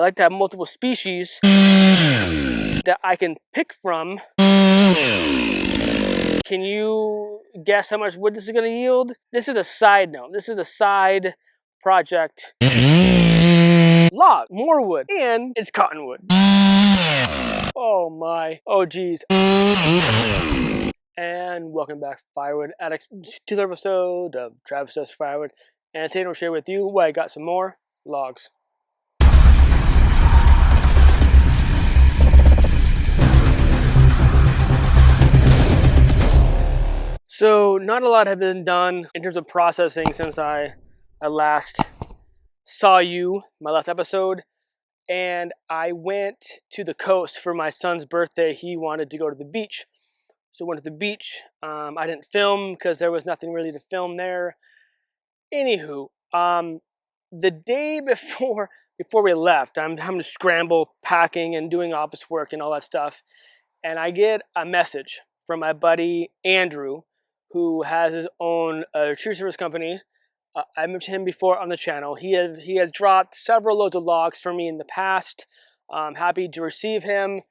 like to have multiple species that I can pick from. Can you guess how much wood this is going to yield? This is a side note. This is a side project. Log, more wood, and it's cottonwood. Oh my, oh geez. And welcome back, Firewood Addicts, to the episode of Travis Does Firewood. And today I'll share with you why I got some more logs. So not a lot has been done in terms of processing since I last saw you, my last episode. And I went to the coast for my son's birthday. He wanted to go to the beach. So I went to the beach. I didn't film because there was nothing really to film there. Anywho, the day before we left, I'm having to scramble packing and doing office work and all that stuff. And I get a message from my buddy Andrew, who has his own tree service company. I mentioned him before on the channel. He has dropped several loads of logs for me in the past. I'm happy to receive him,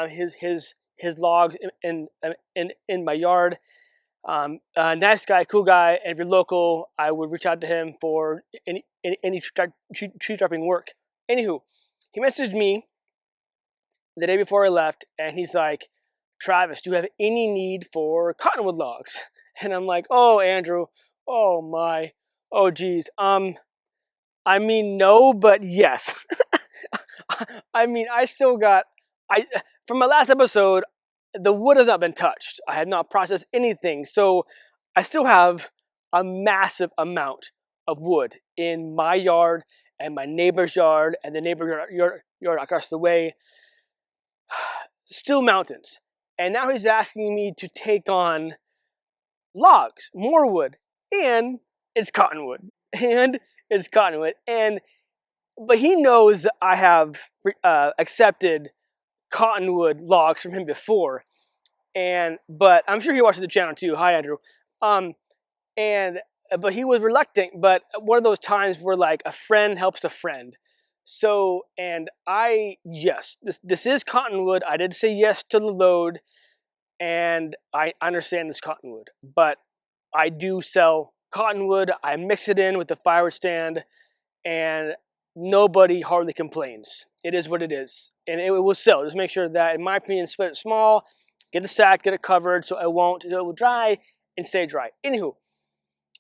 his logs in my yard. Nice guy, cool guy. And if you're local, I would reach out to him for any tree dropping work. Anywho, he messaged me the day before I left, and he's like, "Travis, do you have any need for cottonwood logs?" And I'm like, "Oh, Andrew, oh my, oh geez. I mean, no, but yes." I mean, I still got, from my last episode, the wood has not been touched. I have not processed anything. So I still have a massive amount of wood in my yard and my neighbor's yard and the neighbor's yard across the way. Still mountains. And now he's asking me to take on logs, more wood, and it's cottonwood. And it's cottonwood. But he knows I have accepted cottonwood logs from him before, but I'm sure he watches the channel too. Hi, Andrew. But he was reluctant. But one of those times where like a friend helps a friend. So, and yes, this is cottonwood. I did say yes to the load, and I understand this cottonwood, but I do sell cottonwood. I mix it in with the firewood stand, and nobody hardly complains. It is what it is, and it will sell. Just make sure that, in my opinion, split it small, get it stacked, get it covered, so it will dry and stay dry. Anywho,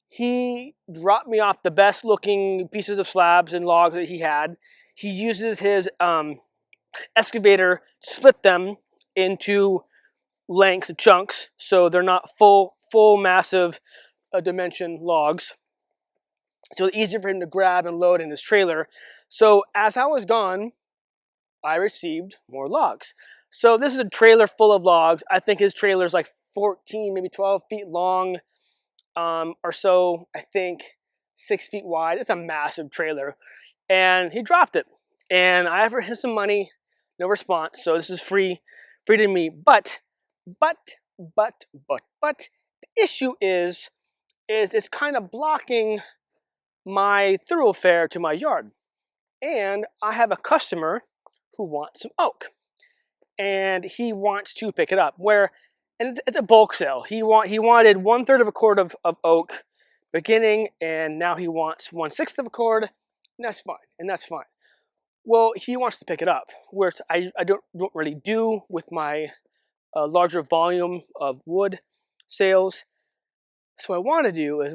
he dropped me off the best looking pieces of slabs and logs that he had. He uses his excavator to split them into lengths and chunks, so they're not full massive dimension logs. So it's easier for him to grab and load in his trailer. So as I was gone, I received more logs. So this is a trailer full of logs. I think his trailer is like 14, maybe 12 feet long, or so. I think 6 feet wide. It's a massive trailer. And he dropped it. And I offered him some money. No response. So this is free to me. But the issue is it's kind of blocking my thoroughfare to my yard. And I have a customer who wants some oak, and he wants to pick it up. And it's a bulk sale. He wanted 1/3 of a cord of oak beginning, and now he wants 1/6 of a cord, and that's fine. Well, he wants to pick it up, which I don't really do with my larger volume of wood sales. So what I want to do is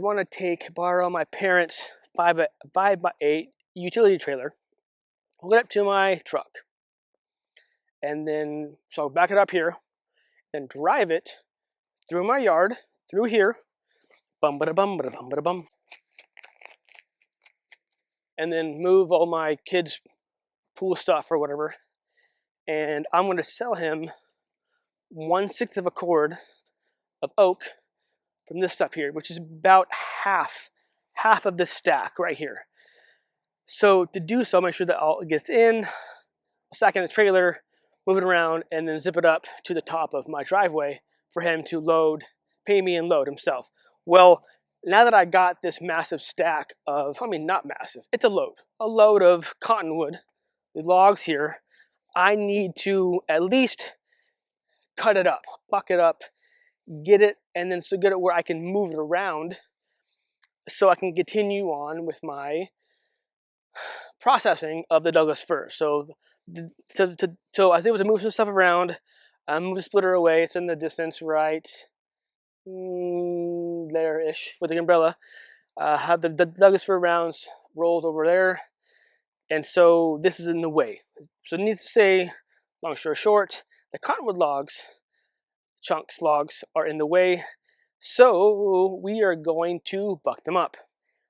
borrow my parents' 5x8 utility trailer, hook it up to my truck, and then so I'll back it up here, then drive it through my yard, through here, bum ba da bum ba da bum ba da bum, and then move all my kids' pool stuff or whatever, and I'm going to sell him 1/6 of a cord of oak from this stuff here, which is about half of this stack right here. So to do so, make sure that all gets in, stack in the trailer, move it around, and then zip it up to the top of my driveway for him to load, pay me and load himself. Well, now that I got this massive stack of, I mean, not massive, it's a load of cottonwood the logs here, I need to at least cut it up, buck it up, get it, and then so get it where I can move it around so I can continue on with my processing of the Douglas fir. So I was able to move some stuff around, move the splitter away. It's in the distance right there-ish with the umbrella. Have the Douglas fir rounds rolled over there, and so this is in the way. So needless to say, long story short, the cottonwood logs, logs, are in the way. So we are going to buck them up.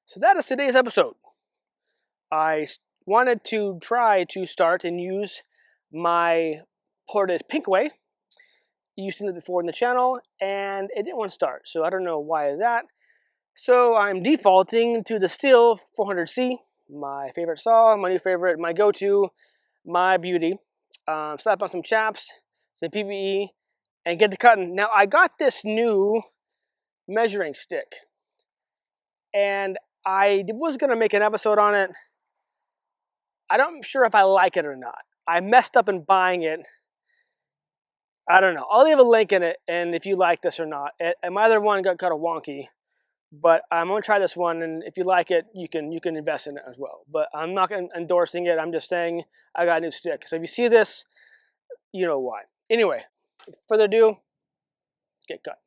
So that is today's episode. I wanted to try to start and use my Portage Pinkway. You've seen it before in the channel, and it didn't want to start. So I don't know why is that. So I'm defaulting to the Stihl 400C, my favorite saw, my new favorite, my go-to, my beauty. Slap on some chaps, some PVE, and get the cutting. Now I got this new measuring stick, and I was going to make an episode on it. I'm not sure if I like it or not. I messed up in buying it. I don't know. I'll leave a link in it, and if you like this or not. My other one got kind of wonky, but I'm going to try this one, and if you like it, you can invest in it as well. But I'm not endorsing it. I'm just saying I got a new stick. So if you see this, you know why. Anyway, without further ado, get cut.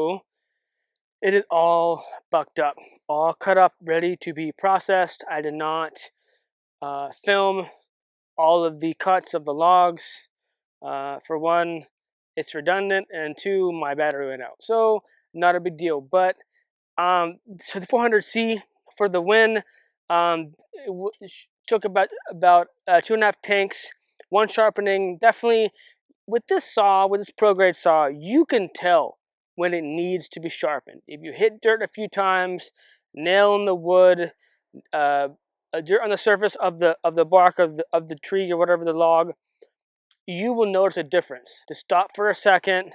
So it is all bucked up, all cut up, ready to be processed. I did not film all of the cuts of the logs. For one, it's redundant, and two, my battery went out. So not a big deal. But so the 400C for the win. It took about 2.5 tanks, one sharpening. Definitely with this saw, with this pro grade saw, you can tell when it needs to be sharpened. If you hit dirt a few times, nail in the wood, dirt on the surface of the bark of the tree or whatever the log, you will notice a difference. To stop for a second,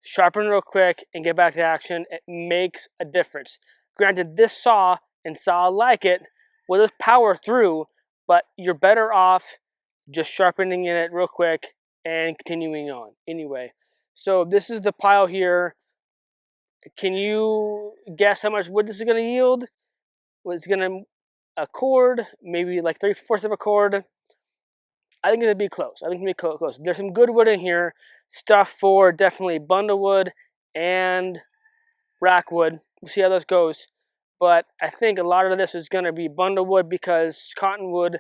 sharpen real quick, and get back to action, it makes a difference. Granted, this saw and saw like it will just power through, but you're better off just sharpening it real quick and continuing on. Anyway, so this is the pile here. Can you guess how much wood this is going to yield? Well, it's going to a cord, maybe like 3/4 of a cord. I think it'll be close. I think it'll be close. There's some good wood in here. Stuff for definitely bundlewood and rackwood. We'll see how this goes. But I think a lot of this is going to be bundlewood because cottonwood,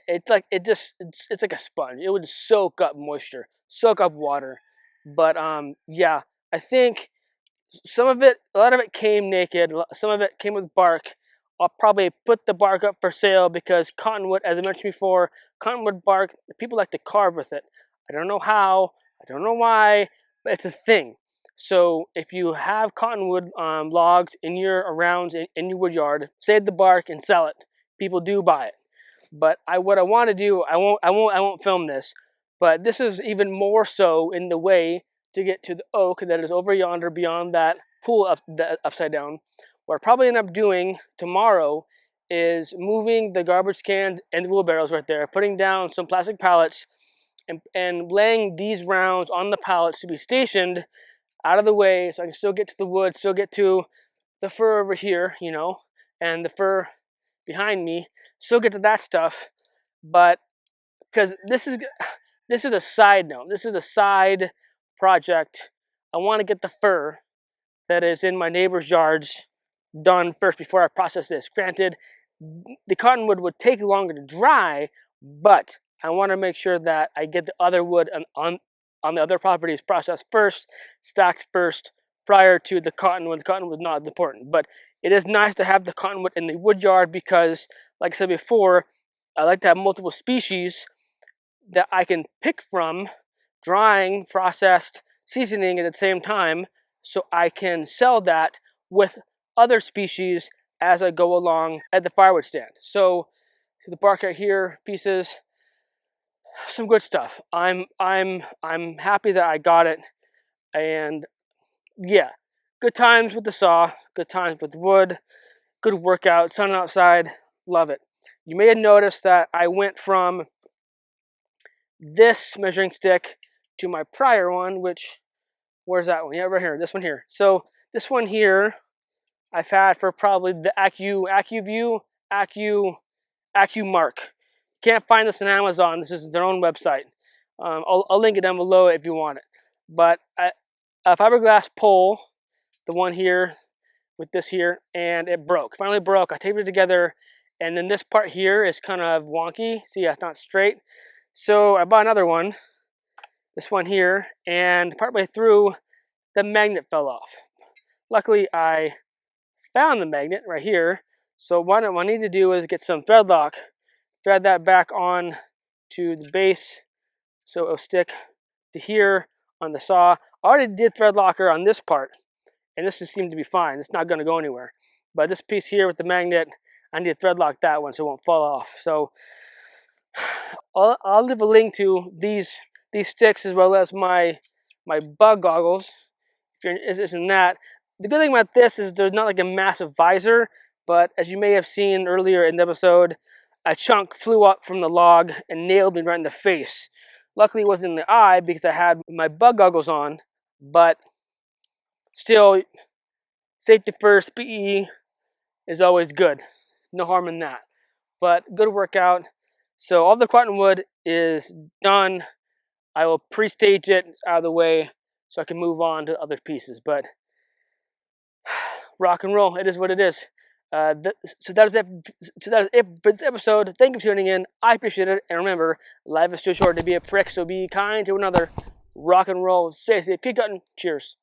it's like it's like a sponge. It would soak up moisture, soak up water. But yeah, I think some of it, a lot of it came naked. Some of it came with bark. I'll probably put the bark up for sale because cottonwood, as I mentioned before, cottonwood bark, people like to carve with it. I don't know how, I don't know why, but it's a thing. So if you have cottonwood logs in your arounds in your wood yard, save the bark and sell it. People do buy it. But what I want to do, I won't film this, but this is even more so in the way to get to the oak that is over yonder beyond that pool upside down. What I probably end up doing tomorrow is moving the garbage can and the wheelbarrows right there, putting down some plastic pallets, and laying these rounds on the pallets to be stationed out of the way so I can still get to the wood, still get to the fur over here, you know, and the fur behind me, still get to that stuff. But because this is a side note, this is a side project. I want to get the fur that is in my neighbor's yards done first before I process this. Granted, the cottonwood would take longer to dry, but I want to make sure that I get the other wood on the other properties processed first, stacked first, prior to the cottonwood. The cottonwood is not as important, but it is nice to have the cottonwood in the wood yard because, like I said before, I like to have multiple species that I can pick from, drying, processed, seasoning at the same time, so I can sell that with other species as I go along at the firewood stand. So the bark right here, pieces, some good stuff. I'm happy that I got it, and yeah, good times with the saw, good times with wood, good workout, sun outside, love it. You may have noticed that I went from this measuring stick to my prior one, which, where's that one? Yeah, right here, this one here. So this one here I've had for probably the AccuMark. Can't find this on Amazon. This is their own website. I'll link it down below if you want it. But a fiberglass pole, the one here with this here, and it broke. Finally broke. I taped it together, and then this part here is kind of wonky. See, it's not straight. So I bought another one, this one here, and partway through, the magnet fell off. Luckily, I found the magnet right here. So what I need to do is get some thread lock, thread that back on to the base so it'll stick to here on the saw. I already did thread locker on this part, and this just seemed to be fine. It's not going to go anywhere. But this piece here with the magnet, I need to thread lock that one so it won't fall off. So I'll leave a link to these sticks as well as my bug goggles if you're interested in that. The good thing about this is there's not like a massive visor, but as you may have seen earlier in the episode, a chunk flew up from the log and nailed me right in the face. Luckily it wasn't in the eye because I had my bug goggles on, but still, safety first, PE is always good. No harm in that. But good workout. So all the cottonwood is done. I will pre-stage it, it's out of the way. so I can move on to other pieces. But rock and roll, it is what it is. So that is it for this episode. Thank you for tuning in. I appreciate it. And remember, life is too short to be a prick, so be kind to another. Rock and roll. Stay safe. Keep cutting. Cheers.